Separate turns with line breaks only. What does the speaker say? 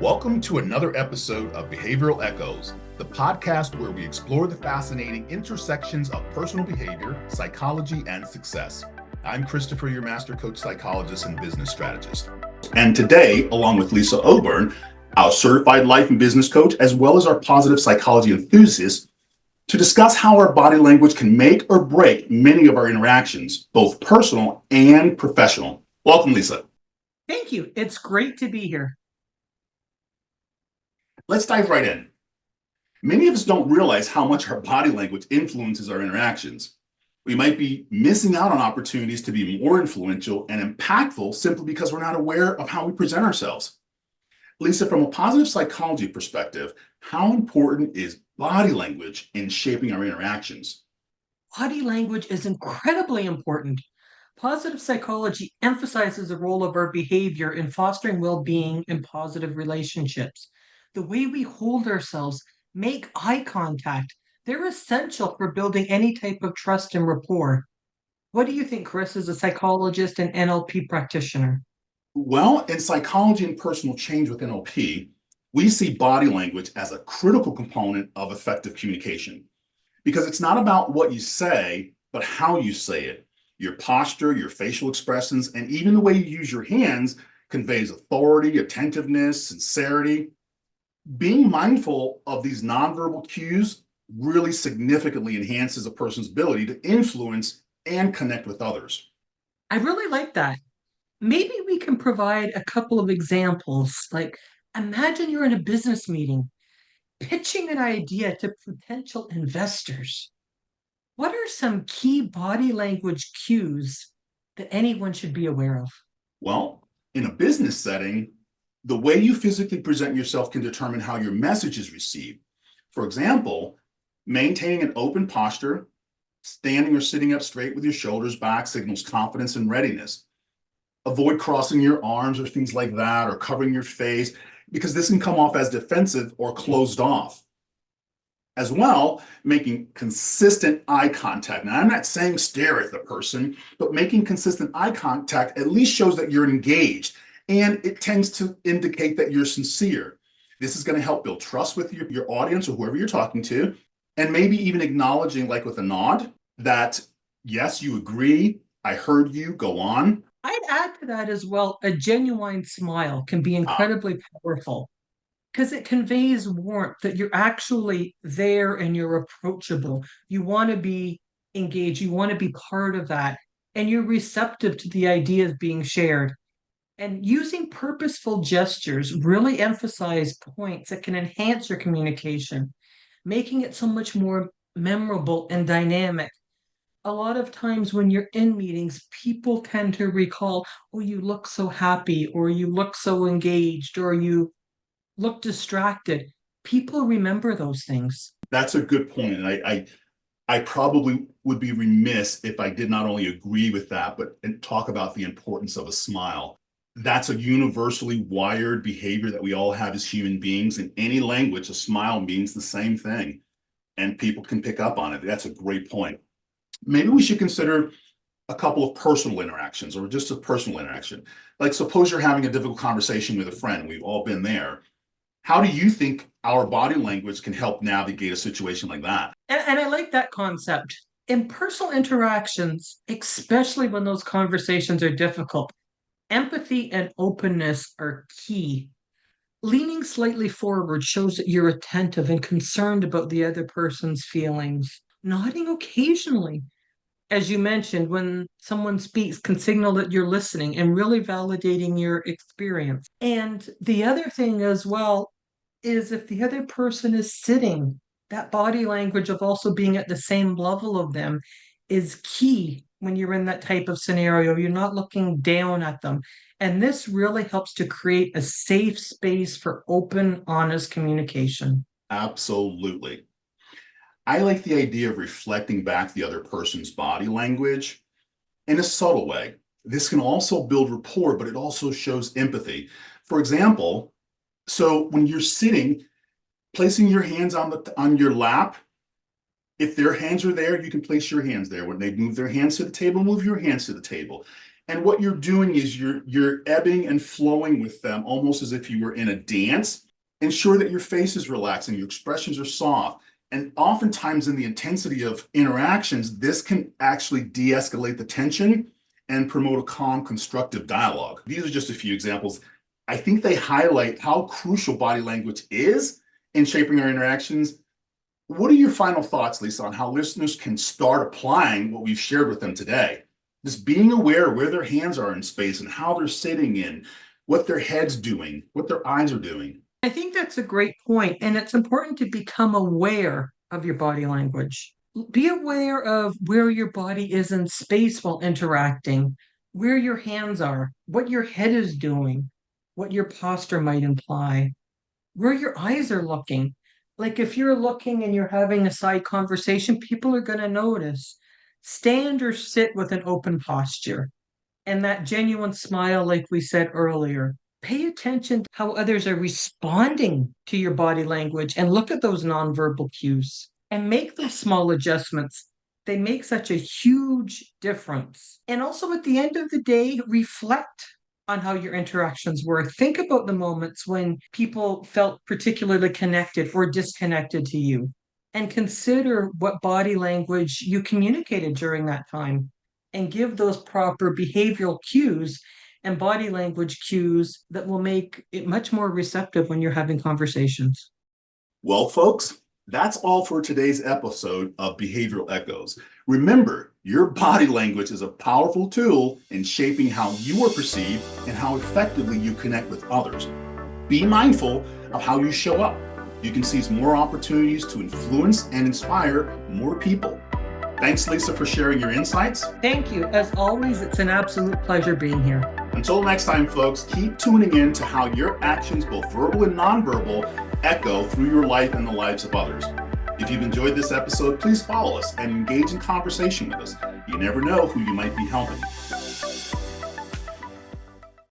Welcome to another episode of Behavioral Echoes, the podcast where we explore the fascinating intersections of personal behavior, psychology, and success. I'm Christopher, your master coach, psychologist, and business strategist. And today, along with Lisa Oburn, our certified life and business coach, as well as our positive psychology enthusiast, to discuss how our body language can make or break many of our interactions, both personal and professional. Welcome, Lisa.
Thank you. It's great to be here.
Let's dive right in. Many of us don't realize how much our body language influences our interactions. We might be missing out on opportunities to be more influential and impactful simply because we're not aware of how we present ourselves. Lisa, from a positive psychology perspective, how important is body language in shaping our interactions?
Body language is incredibly important. Positive psychology emphasizes the role of our behavior in fostering well being and positive relationships. The way we hold ourselves, make eye contact, they're essential for building any type of trust and rapport. What do you think, Chris, as a psychologist and NLP practitioner?
Well, in psychology and personal change with NLP, we see body language as a critical component of effective communication because it's not about what you say, but how you say it. Your posture, your facial expressions, and even the way you use your hands conveys authority, attentiveness, sincerity. Being mindful of these nonverbal cues really significantly enhances a person's ability to influence and connect with others.
I really like that. Maybe we can provide a couple of examples. Like, imagine you're in a business meeting pitching an idea to potential investors. What are some key body language cues that anyone should be aware of?
Well, in a business setting, the way you physically present yourself can determine how your message is received. For example, maintaining an open posture, standing or sitting up straight with your shoulders back signals confidence and readiness. Avoid crossing your arms or things like that, or covering your face, because this can come off as defensive or closed off. As well, making consistent eye contact. Now, I'm not saying stare at the person, but making consistent eye contact at least shows that you're engaged, and it tends to indicate that you're sincere. This is going to help build trust with your audience or whoever you're talking to, and maybe even acknowledging, like with a nod, that yes, you agree, I heard you, go on.
I'd add to that as well, a genuine smile can be
Ah,
incredibly powerful because it conveys warmth that you're actually there and you're approachable. You want to be engaged, you want to be part of that, and you're receptive to the ideas being shared. And using purposeful gestures really emphasize points that can enhance your communication, making it so much more memorable and dynamic. A lot of times when you're in meetings, people tend to recall, oh, you look so happy, or you look so engaged, or you look distracted. People remember those things.
that's a good point. And I probably would be remiss if I did not only agree with that, but and talk about the importance of a smile. That's a universally wired behavior that we all have as human beings. In any language, a smile means the same thing, and people can pick up on it. That's a great point. Maybe we should consider a couple of personal interactions or just a personal interaction. Like, suppose you're having a difficult conversation with a friend. We've all been there. How do you think our body language can help navigate a situation like that?
And I like that concept. In personal interactions, especially when those conversations are difficult, empathy and openness are key. Leaning slightly forward shows that you're attentive and concerned about the other person's feelings. Nodding occasionally, as you mentioned, when someone speaks, can signal that you're listening and really validating your experience. And the other thing as well is if the other person is sitting, that body language of also being at the same level of them is key when you're in that type of scenario. You're not looking down at them. And this really helps to create a safe space for open, honest communication.
Absolutely. I like the idea of reflecting back the other person's body language in a subtle way. This can also build rapport, but it also shows empathy. For example, so when you're sitting, placing your hands on your lap, if their hands are there, you can place your hands there. When they move their hands to the table, move your hands to the table. And what you're doing is you're ebbing and flowing with them almost as if you were in a dance. Ensure that your face is relaxed and your expressions are soft. And oftentimes in the intensity of interactions, this can actually de-escalate the tension and promote a calm, constructive dialogue. These are just a few examples. I think they highlight how crucial body language is in shaping our interactions. What are your final thoughts, Lisa, on how listeners can start applying what we've shared with them today? Just being aware of where their hands are in space and how they're sitting in, what their head's doing, what their eyes are doing.
I think that's a great point, and it's important to become aware of your body language. Be aware of where your body is in space while interacting, where your hands are, what your head is doing, what your posture might imply, where your eyes are looking. Like if you're looking and you're having a side conversation, people are going to notice. Stand or sit with an open posture and that genuine smile, like we said earlier. Pay attention to how others are responding to your body language and look at those nonverbal cues and make those small adjustments. They make such a huge difference. And also at the end of the day, reflect on how your interactions were. Think about the moments when people felt particularly connected or disconnected to you, and consider what body language you communicated during that time and give those proper behavioral cues and body language cues that will make it much more receptive when you're having conversations.
Well, folks, that's all for today's episode of Behavioral Echoes. Remember, your body language is a powerful tool in shaping how you are perceived and how effectively you connect with others. Be mindful of how you show up. You can seize more opportunities to influence and inspire more people. Thanks, Lisa, for sharing your insights.
Thank you. As always, it's an absolute pleasure being here.
Until next time, folks, keep tuning in to how your actions, both verbal and nonverbal, echo through your life and the lives of others. If you've enjoyed this episode, please follow us and engage in conversation with us. You never know who you might be helping.